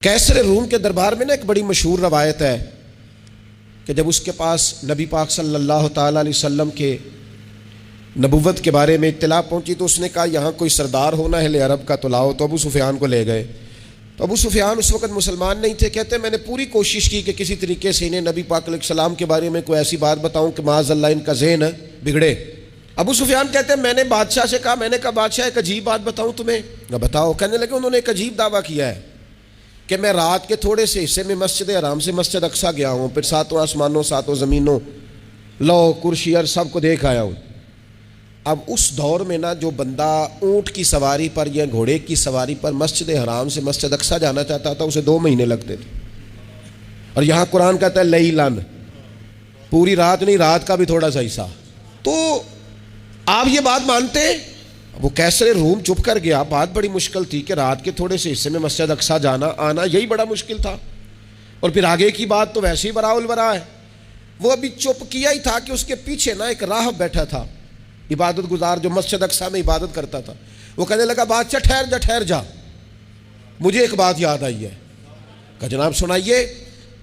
کیسر روم کے دربار میں نا ایک بڑی مشہور روایت ہے کہ جب اس کے پاس نبی پاک صلی اللہ تعالیٰ علیہ وسلم کے نبوت کے بارے میں اطلاع پہنچی تو اس نے کہا یہاں کوئی سردار ہونا اہل عرب کا تو لاؤ، تو ابو سفیان کو لے گئے۔ تو ابو سفیان اس وقت مسلمان نہیں تھے، کہتے ہیں میں نے پوری کوشش کی کہ کسی طریقے سے انہیں نبی پاک علیہ السلام کے بارے میں کوئی ایسی بات بتاؤں کہ معاذ اللہ ان کا ذہن بگڑے۔ ابو سفیان کہتے ہیں میں نے بادشاہ سے کہا، میں نے کہا بادشاہ ایک عجیب بات بتاؤں تمہیں؟ بتاؤ۔ کہنے لگے انہوں نے ایک عجیب دعویٰ کیا ہے کہ میں رات کے تھوڑے سے حصے میں مسجد حرام سے مسجد اقصیٰ گیا ہوں، پھر ساتوں آسمانوں ساتوں زمینوں لو کرسی اور سب کو دیکھ آیا ہوں۔ اب اس دور میں نا جو بندہ اونٹ کی سواری پر یا گھوڑے کی سواری پر مسجد حرام سے مسجد اقصیٰ جانا چاہتا تھا اسے 2 مہینے لگتے تھے، اور یہاں قرآن کہتا ہے لیلن، پوری رات نہیں، رات کا بھی تھوڑا سا حصہ۔ تو آپ یہ بات مانتے؟ وہ کیسر روم چپ کر گیا، بات بڑی مشکل تھی کہ رات کے تھوڑے سے حصے میں مسجد اقصیٰ جانا آنا یہی بڑا مشکل تھا، اور پھر آگے کی بات تو ویسے ہی براء البراء ہے۔ وہ ابھی چپ کیا ہی تھا کہ اس کے پیچھے نا ایک راہب بیٹھا تھا، عبادت گزار جو مسجد اقصیٰ میں عبادت کرتا تھا۔ وہ کہنے لگا بادشاہ ٹھہر جا، مجھے ایک بات یاد آئی ہے۔ کہا جناب سنائیے۔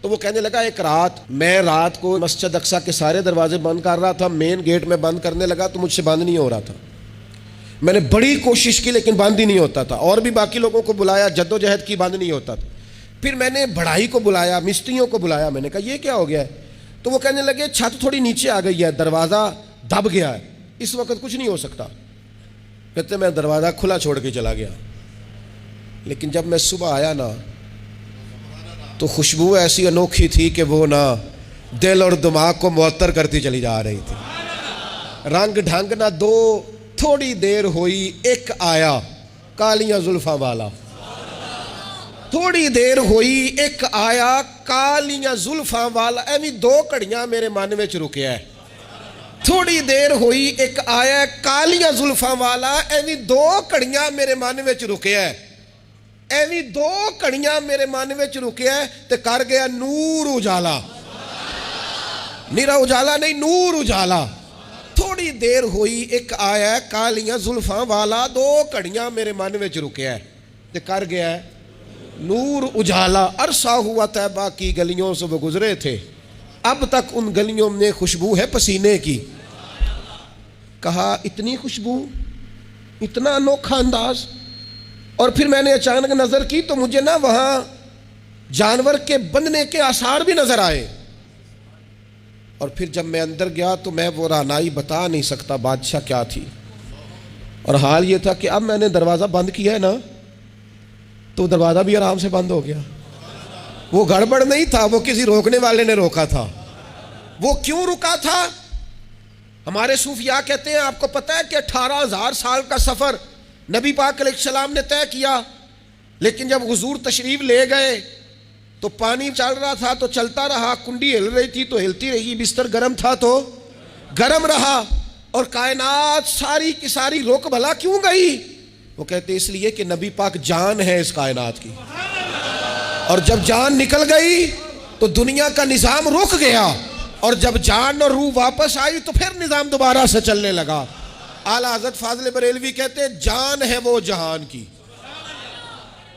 تو وہ کہنے لگا ایک رات میں رات کو مسجد اقصیٰ کے سارے دروازے بند کر رہا تھا، مین گیٹ میں بند کرنے لگا تو مجھ سے بند نہیں ہو رہا تھا، میں نے بڑی کوشش کی لیکن بند ہی نہیں ہوتا تھا، اور بھی باقی لوگوں کو بلایا، جد و جہد کی، بند نہیں ہوتا تھا۔ پھر میں نے بڑھائی کو بلایا، مستریوں کو بلایا، میں نے کہا یہ کیا ہو گیا ہے؟ تو وہ کہنے لگے چھت تھوڑی نیچے آ گئی ہے، دروازہ دب گیا ہے، اس وقت کچھ نہیں ہو سکتا۔ کہتے میں دروازہ کھلا چھوڑ کے چلا گیا، لیکن جب میں صبح آیا نا تو خوشبو ایسی انوکھی تھی کہ وہ نا دل اور دماغ کو معطر کرتی چلی جا رہی تھی۔ رنگ ڈھنگ نہ دو، تھوڑی دیر ہوئی ایک آیا کالیاں زلفاں والا، تھوڑی دیر ہوئی ایک آیا کالیاں زلفاں والا، ایویں 2 گھڑیاں میرے من وچ رکیا ہے۔ تھوڑی دیر ہوئی ایک آیا کالیاں زلفاں والا، ایویں 2 گھڑیاں میرے من وچ رکیا ہے، ایویں 2 گھڑیاں میرے من وچ رکیا ہے تے کر گیا نور اجالا، میرا اجالا نہیں نور اجالا۔ تھوڑی دیر ہوئی ایک آیا کالیاں زلفاں والا، 2 گھڑیاں میرے من وچ رکیا ہے تے کر گیا ہے نور اجالا۔ عرصہ ہوا طیبہ کی گلیوں سے وہ گزرے تھے، اب تک ان گلیوں میں خوشبو ہے پسینے کی۔ کہا اتنی خوشبو، اتنا انوکھا انداز۔ اور پھر میں نے اچانک نظر کی تو مجھے نا وہاں جانور کے بندنے کے آثار بھی نظر آئے، اور پھر جب میں اندر گیا تو میں وہ رہنائی بتا نہیں سکتا بادشاہ کیا تھی، اور حال یہ تھا کہ اب میں نے دروازہ بند کیا ہے نا تو دروازہ بھی آرام سے بند ہو گیا۔ وہ گڑبڑ نہیں تھا، وہ کسی روکنے والے نے روکا تھا۔ وہ کیوں رکا تھا؟ ہمارے صوفیاء کہتے ہیں آپ کو پتہ ہے کہ 18,000 سال کا سفر نبی پاک علیہ السلام نے طے کیا، لیکن جب حضور تشریف لے گئے تو پانی چل رہا تھا تو چلتا رہا، کنڈی ہل رہی تھی تو ہلتی رہی، بستر گرم تھا تو گرم رہا، اور کائنات ساری کی ساری رک بھلا کیوں گئی؟ وہ کہتے اس لیے کہ نبی پاک جان ہے اس کائنات کی، اور جب جان نکل گئی تو دنیا کا نظام رک گیا، اور جب جان اور روح واپس آئی تو پھر نظام دوبارہ سے چلنے لگا۔ اعلیٰ حضرت فاضل بریلوی کہتے ہیں جان ہے وہ جہان کی،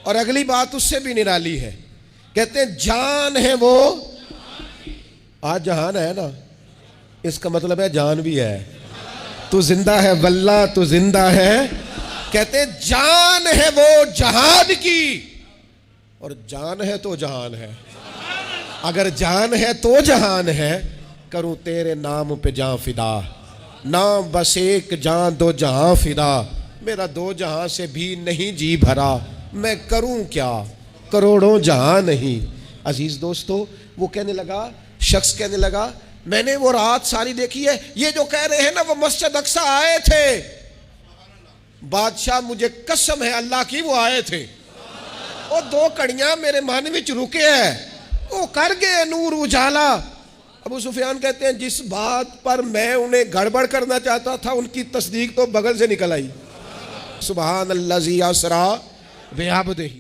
اور اگلی بات اس سے بھی نرالی ہے، کہتے ہیں جان ہے وہ، آج جہان ہے نا، اس کا مطلب ہے جان بھی ہے، تو زندہ ہے واللہ تو زندہ ہے۔ کہتے ہیں جان ہے وہ جہان کی، اور جان ہے تو جہان ہے، اگر جان ہے تو جہان ہے، کروں تیرے نام پہ جان فدا، نام بس ایک جان 2 جہاں فدا، میرا 2 جہاں سے بھی نہیں جی بھرا، میں کروں کیا کروڑوں جہاں نہیں۔ عزیز دوستو، وہ کہنے لگا، شخص کہنے لگا میں نے وہ رات ساری دیکھی ہے، یہ جو کہہ رہے ہیں نا وہ مسجد اقصیٰ آئے تھے، بادشاہ مجھے قسم ہے اللہ کی وہ آئے تھے، وہ 2 گھڑیاں میرے من وچ رکے ہیں، وہ کر گئے نور اجالا۔ ابو سفیان کہتے ہیں جس بات پر میں انہیں گڑبڑ کرنا چاہتا تھا ان کی تصدیق تو بغل سے نکل آئی۔ سبحان الذی اسریٰ بعبدہ۔